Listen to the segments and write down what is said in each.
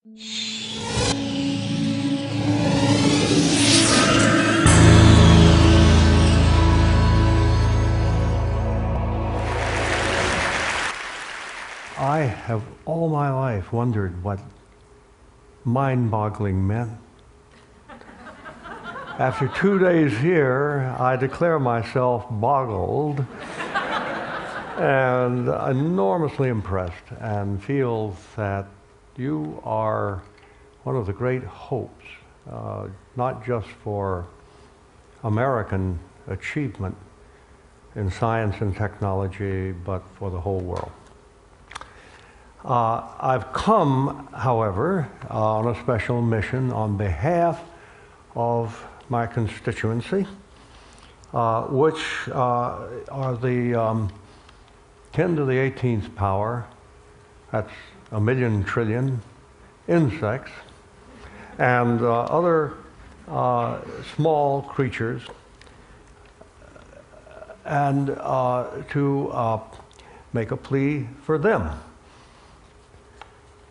I have all my life wondered what mind-boggling meant. After 2 days here, I declare myself boggled and enormously impressed, and feel that you are one of the great hopes, not just for American achievement in science and technology, but for the whole world. I've come, however, on a special mission on behalf of my constituency, which are the 10 to the 18th power, that's 1,000,000 trillion insects, and other small creatures, and to make a plea for them.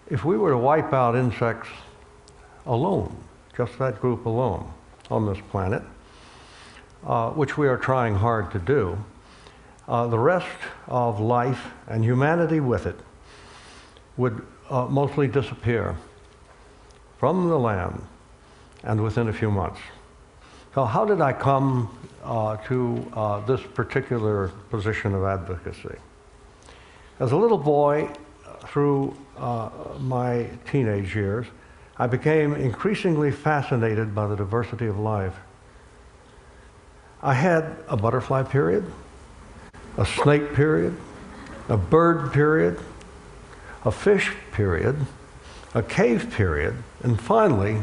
If we were to wipe out insects alone, just that group alone on this planet, which we are trying hard to do, the rest of life and humanity with it would mostly disappear from the land and within a few months. So how did I come to this particular position of advocacy? As a little boy, through my teenage years, I became increasingly fascinated by the diversity of life. I had a butterfly period, a snake period, a bird period, a fish period, a cave period, and finally,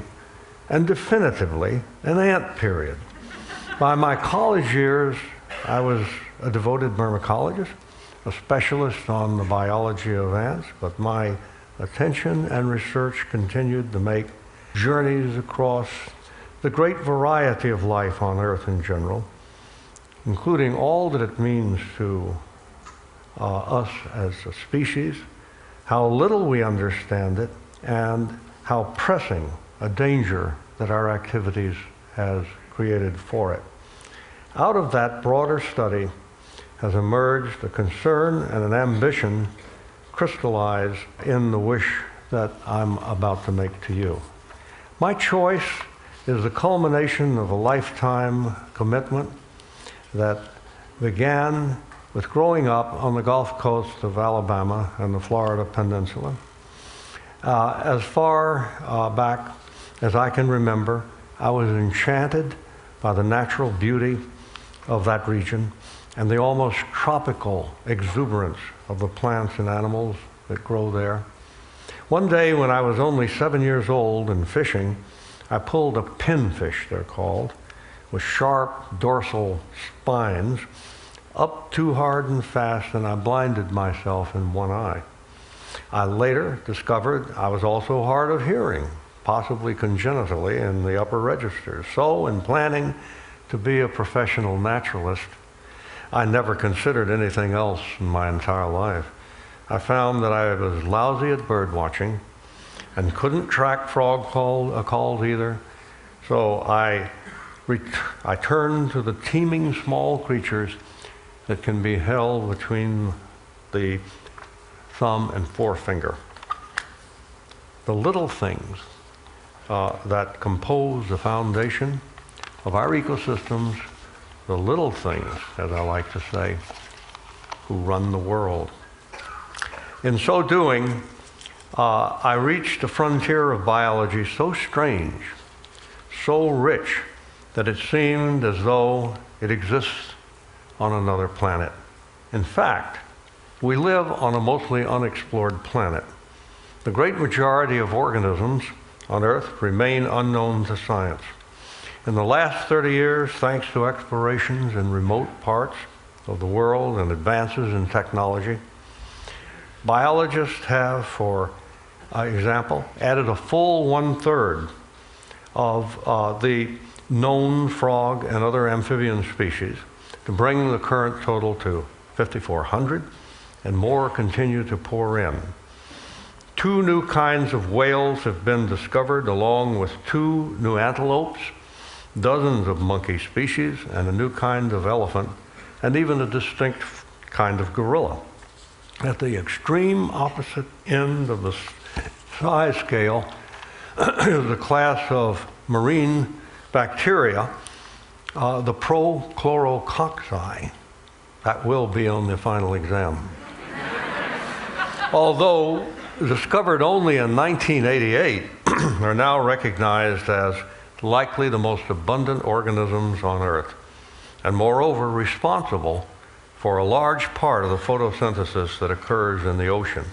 and definitively, an ant period. By my college years, I was a devoted myrmecologist, a specialist on the biology of ants, but my attention and research continued to make journeys across the great variety of life on Earth in general, including all that it means to us as a species, how little we understand it, and how pressing a danger that our activities has created for it. Out of that broader study has emerged a concern and an ambition crystallized in the wish that I'm about to make to you. My choice is the culmination of a lifetime commitment that began with growing up on the Gulf Coast of Alabama and the Florida Peninsula. As far back as I can remember, I was enchanted by the natural beauty of that region and the almost tropical exuberance of the plants and animals that grow there. One day when I was only 7 years old and fishing, I pulled a pinfish, they're called, with sharp dorsal spines, up too hard and fast, and I blinded myself in one eye. I later discovered I was also hard of hearing, possibly congenitally in the upper registers. So in planning to be a professional naturalist, I never considered anything else in my entire life. I found that I was lousy at bird watching and couldn't track frog calls either. So I turned to the teeming small creatures that can be held between the thumb and forefinger. The little things that compose the foundation of our ecosystems, the little things, as I like to say, who run the world. In so doing, I reached a frontier of biology so strange, so rich, that it seemed as though it exists on another planet. In fact, we live on a mostly unexplored planet. The great majority of organisms on Earth remain unknown to science. In the last 30 years, thanks to explorations in remote parts of the world and advances in technology, biologists have, for example, added a full 1/3 of the known frog and other amphibian species to bring the current total to 5,400, and more continue to pour in. 2 new kinds of whales have been discovered, along with 2 new antelopes, dozens of monkey species, and a new kind of elephant, and even a distinct kind of gorilla. At the extreme opposite end of the size scale is a class of marine bacteria, the prochlorococci. That will be on the final exam. Although discovered only in 1988, are now recognized as likely the most abundant organisms on Earth, and moreover responsible for a large part of the photosynthesis that occurs in the ocean.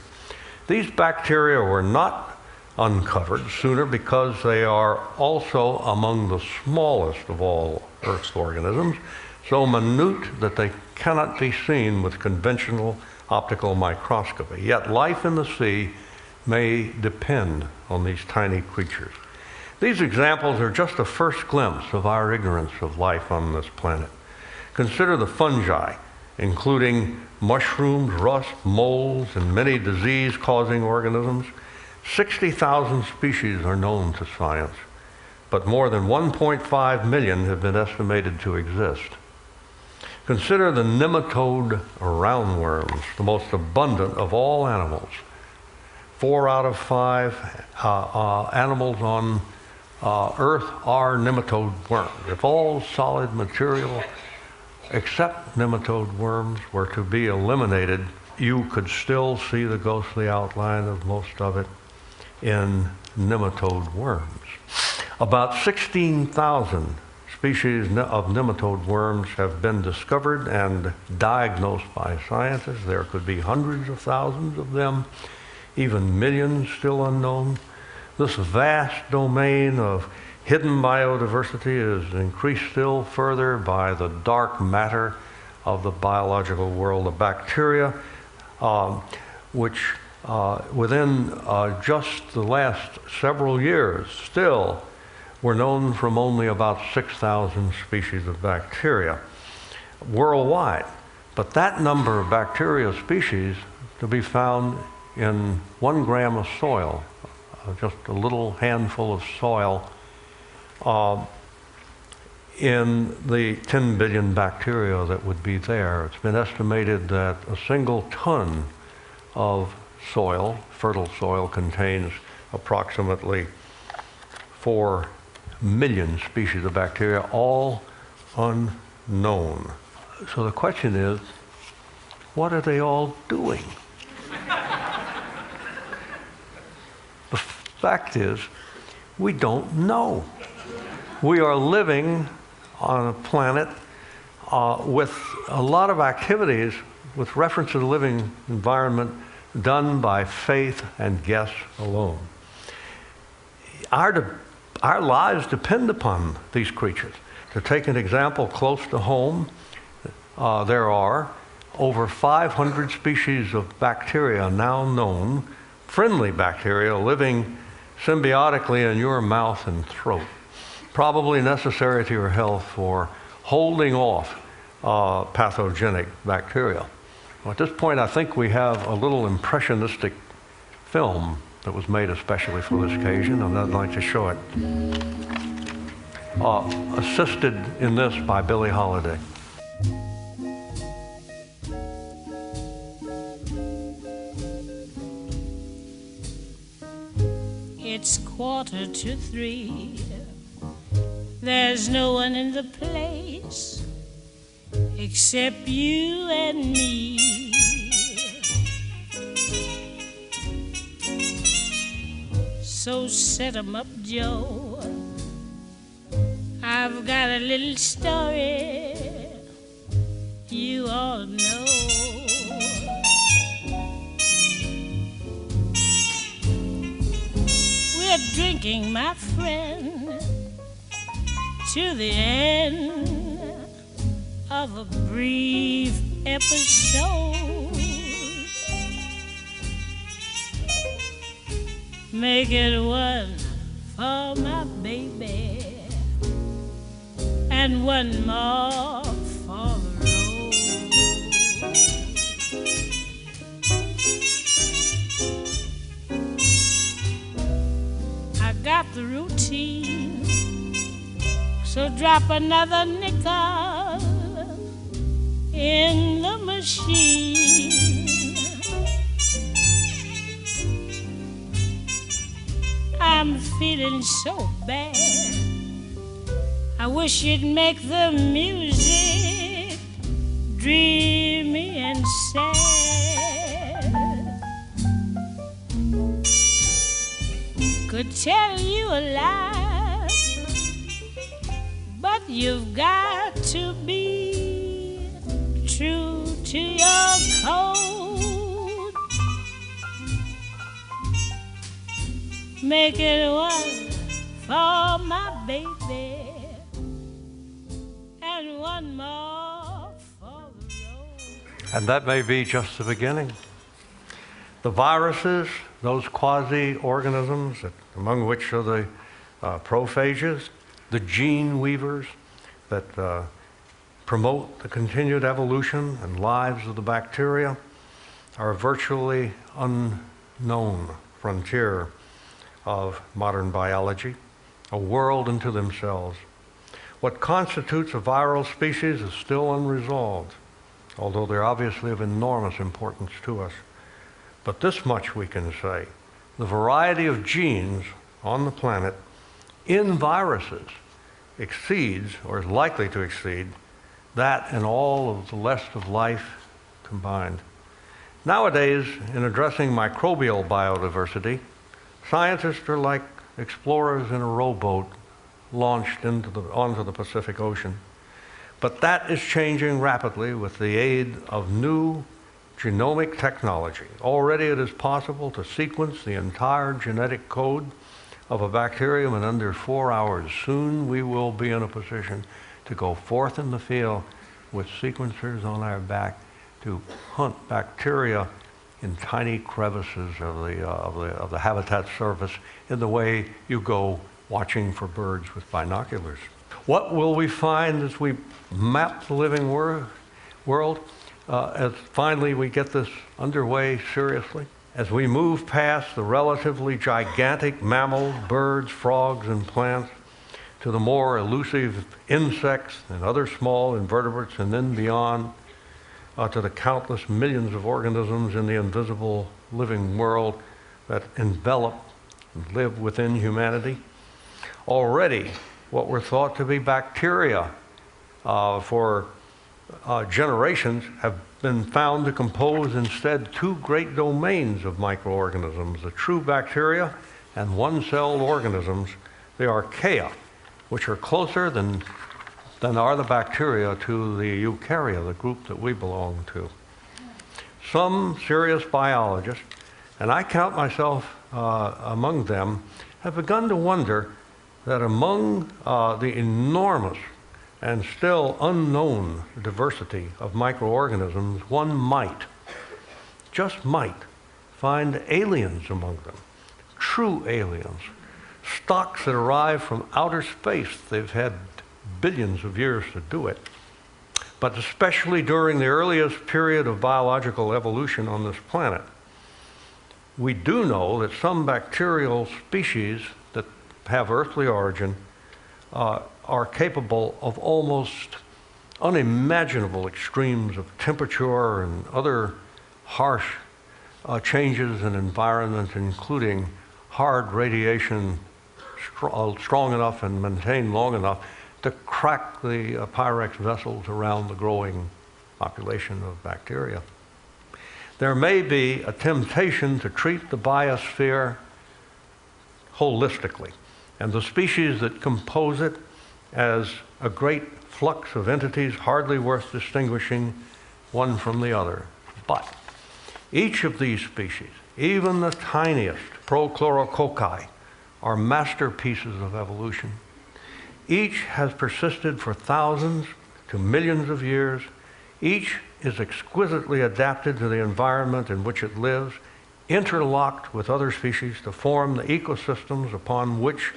These bacteria were not uncovered sooner because they are also among the smallest of all Earth's organisms, so minute that they cannot be seen with conventional optical microscopy. Yet life in the sea may depend on these tiny creatures. These examples are just a first glimpse of our ignorance of life on this planet. Consider the fungi, including mushrooms, rust, molds, and many disease-causing organisms. 60,000 species are known to science, but more than 1.5 million have been estimated to exist. Consider the nematode roundworms, the most abundant of all animals. 4 out of 5 animals on Earth are nematode worms. If all solid material except nematode worms were to be eliminated, you could still see the ghostly outline of most of it in nematode worms. About 16,000 species of nematode worms have been discovered and diagnosed by scientists. There could be hundreds of thousands of them, even millions still unknown. This vast domain of hidden biodiversity is increased still further by the dark matter of the biological world of bacteria, which within just the last several years still were known from only about 6,000 species of bacteria worldwide. But that number of bacteria species to be found in 1 gram of soil, just a little handful of soil, in the 10 billion bacteria that would be there. It's been estimated that a single ton of soil, fertile soil, contains approximately 4 million species of bacteria, all unknown. So the question is, what are they all doing? The fact is, we don't know. We are living on a planet with a lot of activities with reference to the living environment done by faith and guess alone. Our lives depend upon these creatures. To take an example close to home, there are over 500 species of bacteria now known, friendly bacteria living symbiotically in your mouth and throat, probably necessary to your health for holding off pathogenic bacteria. Well, at this point, I think we have a little impressionistic film that was made especially for this occasion, and I'd like to show it. Assisted in this by Billie Holiday. It's 2:45. There's no one in the place except you and me. So set 'em up, Joe. I've got a little story you ought to know. We're drinking, my friend, to the end of a brief episode. Make it one for my baby and one more for the road. got the routine. So drop another nickel in the machine. I'm feeling so bad. I wish you'd make the music dreamy and sad. Could tell you a lie, but you've got to be true to your code. Make it one for my baby and one more for the road. And that may be just the beginning. The viruses, those quasi-organisms, among which are the prophages, the gene weavers that promote the continued evolution and lives of the bacteria, are a virtually unknown frontier of modern biology, a world unto themselves. What constitutes a viral species is still unresolved, although they're obviously of enormous importance to us. But this much we can say: the variety of genes on the planet in viruses exceeds, or is likely to exceed, that in all of the rest of life combined. Nowadays, in addressing microbial biodiversity, scientists are like explorers in a rowboat launched onto the Pacific Ocean. But that is changing rapidly with the aid of new genomic technology. Already it is possible to sequence the entire genetic code of a bacterium in under 4 hours. Soon we will be in a position to go forth in the field with sequencers on our back to hunt bacteria in tiny crevices of the habitat surface in the way you go watching for birds with binoculars. What will we find as we map the living world? As finally we get this underway seriously, as we move past the relatively gigantic mammals, birds, frogs, and plants, to the more elusive insects and other small invertebrates, and then beyond, to the countless millions of organisms in the invisible living world that envelop and live within humanity. Already, what were thought to be bacteria for generations have been found to compose instead two great domains of microorganisms: the true bacteria and one-celled organisms, the archaea, which are closer than are the bacteria to the eukarya, the group that we belong to. Some serious biologists, and I count myself among them, have begun to wonder that among the enormous and still unknown diversity of microorganisms, one might, just might, find aliens among them, true aliens, stocks that arrive from outer space. They've had billions of years to do it. But especially during the earliest period of biological evolution on this planet, we do know that some bacterial species that have earthly origin are capable of almost unimaginable extremes of temperature and other harsh changes in environment, including hard radiation strong enough and maintained long enough to crack the Pyrex vessels around the growing population of bacteria. There may be a temptation to treat the biosphere holistically, and the species that compose it as a great flux of entities hardly worth distinguishing one from the other. But each of these species, even the tiniest prochlorococci, are masterpieces of evolution. Each has persisted for thousands to millions of years. Each is exquisitely adapted to the environment in which it lives, interlocked with other species to form the ecosystems upon which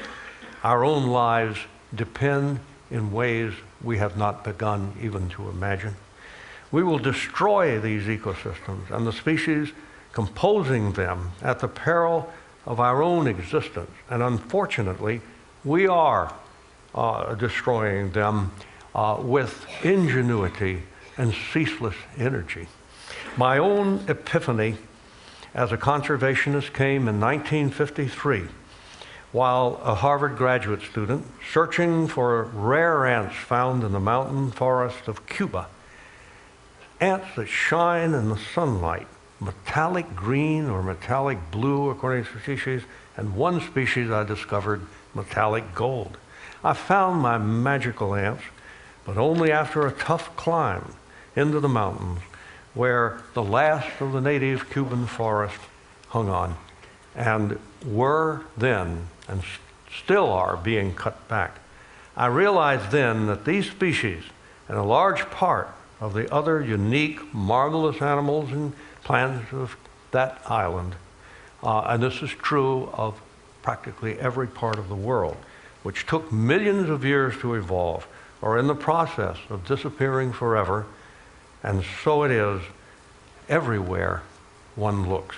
our own lives depend in ways we have not begun even to imagine. We will destroy these ecosystems and the species composing them at the peril of our own existence. And unfortunately, we are destroying them with ingenuity and ceaseless energy. My own epiphany as a conservationist came in 1953 while a Harvard graduate student searching for rare ants found in the mountain forest of Cuba. Ants that shine in the sunlight, metallic green or metallic blue according to species, and one species I discovered, metallic gold. I found my magical ants, but only after a tough climb into the mountains where the last of the native Cuban forest hung on and were then and still are being cut back. I realized then that these species and a large part of the other unique, marvelous animals and plants of that island, and this is true of practically every part of the world, which took millions of years to evolve, are in the process of disappearing forever, and so it is everywhere one looks.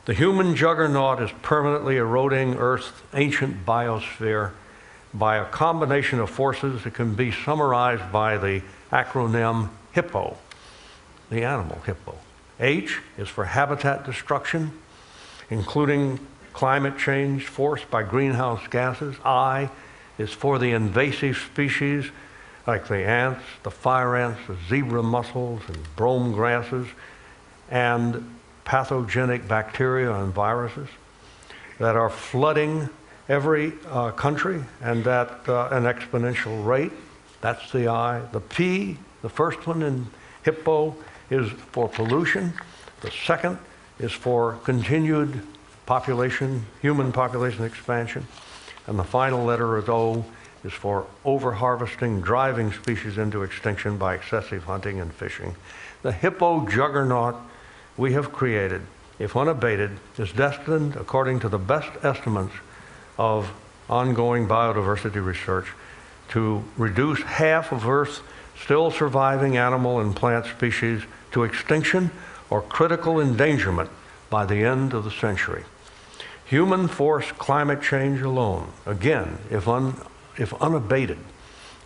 The human juggernaut is permanently eroding Earth's ancient biosphere by a combination of forces that can be summarized by the acronym HIPPO, the animal hippo. H is for habitat destruction, including climate change forced by greenhouse gases. I is for the invasive species like the ants, the fire ants, the zebra mussels, and brome grasses, and pathogenic bacteria and viruses that are flooding every country and at an exponential rate. That's the I. The P, the first one in HIPPO, is for pollution. The second is for continued population, human population expansion. And the final letter is O, is for over-harvesting, driving species into extinction by excessive hunting and fishing. The hippo juggernaut we have created, if unabated, is destined, according to the best estimates of ongoing biodiversity research, to reduce half of Earth's still surviving animal and plant species to extinction or critical endangerment by the end of the century. Human-forced climate change alone, again, if unabated,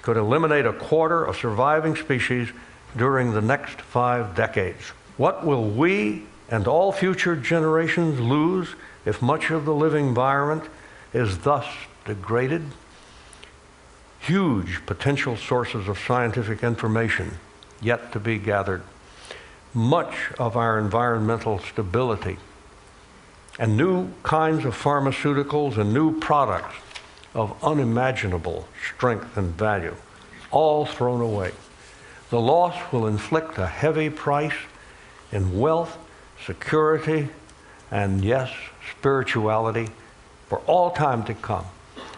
could eliminate a quarter of surviving species during the next 5 decades. What will we and all future generations lose if much of the living environment is thus degraded? Huge potential sources of scientific information yet to be gathered. Much of our environmental stability and new kinds of pharmaceuticals and new products of unimaginable strength and value, all thrown away. The loss will inflict a heavy price in wealth, security, and yes, spirituality for all time to come.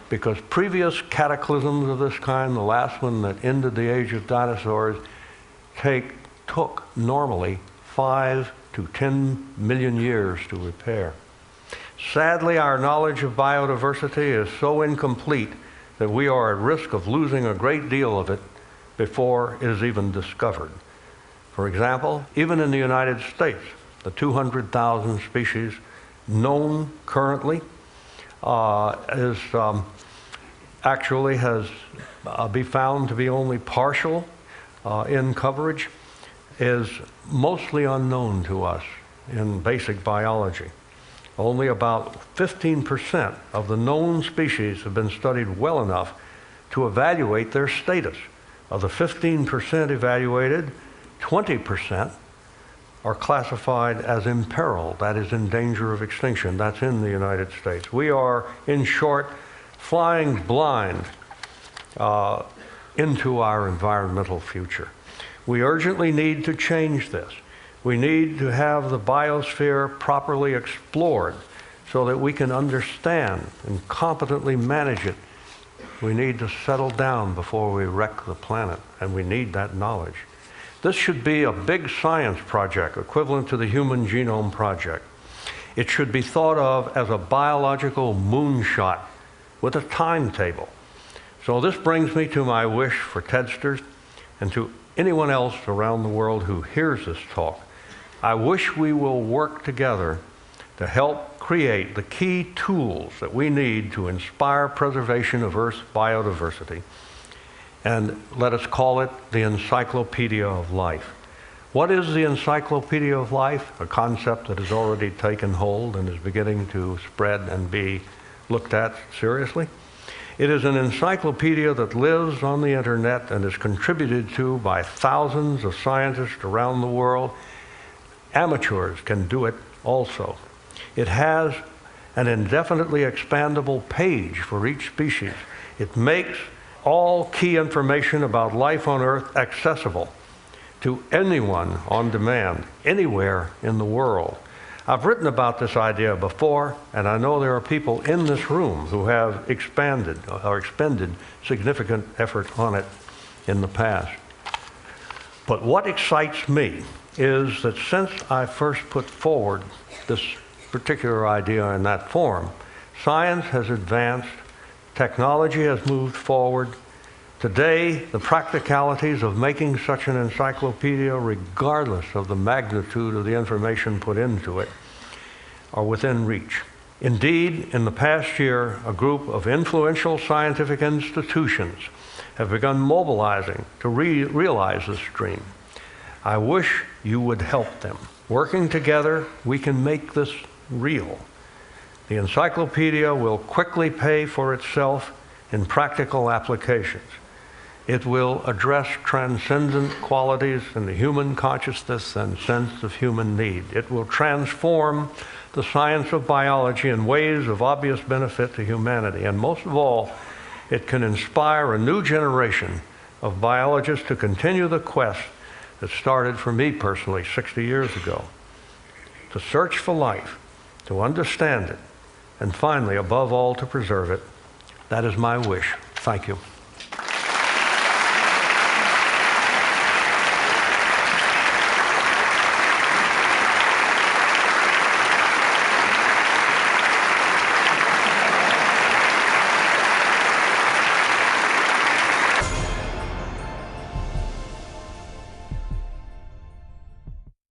Because previous cataclysms of this kind, the last one that ended the age of dinosaurs, took normally 5 to 10 million years to repair. Sadly, our knowledge of biodiversity is so incomplete that we are at risk of losing a great deal of it before it is even discovered. For example, even in the United States, the 200,000 species known currently actually has been found to be only partial in coverage, is mostly unknown to us in basic biology. Only about 15% of the known species have been studied well enough to evaluate their status. Of the 15% evaluated, 20% are classified as imperiled, that is, in danger of extinction. That's in the United States. We are, in short, flying blind into our environmental future. We urgently need to change this. We need to have the biosphere properly explored so that we can understand and competently manage it. We need to settle down before we wreck the planet, and we need that knowledge. This should be a big science project equivalent to the Human Genome Project. It should be thought of as a biological moonshot with a timetable. So this brings me to my wish for TEDsters and to anyone else around the world who hears this talk. I wish we will work together to help create create the key tools that we need to inspire preservation of Earth's biodiversity, and let us call it the Encyclopedia of Life. What is the Encyclopedia of Life? A concept that has already taken hold and is beginning to spread and be looked at seriously. It is an encyclopedia that lives on the internet and is contributed to by thousands of scientists around the world. Amateurs can do it also. It has an indefinitely expandable page for each species. It makes all key information about life on Earth accessible to anyone on demand, anywhere in the world. I've written about this idea before, and I know there are people in this room who have expanded or expended significant effort on it in the past. But what excites me is that since I first put forward this particular idea in that form, science has advanced, technology has moved forward. Today, the practicalities of making such an encyclopedia, regardless of the magnitude of the information put into it, are within reach. Indeed, in the past year, a group of influential scientific institutions have begun mobilizing to realize this dream. I wish you would help them. Working together, we can make this real. The encyclopedia will quickly pay for itself in practical applications. It will address transcendent qualities in the human consciousness and sense of human need. It will transform the science of biology in ways of obvious benefit to humanity. And most of all, it can inspire a new generation of biologists to continue the quest that started for me personally 60 years ago, to search for life, to understand it, and finally, above all, to preserve it. That is my wish. Thank you.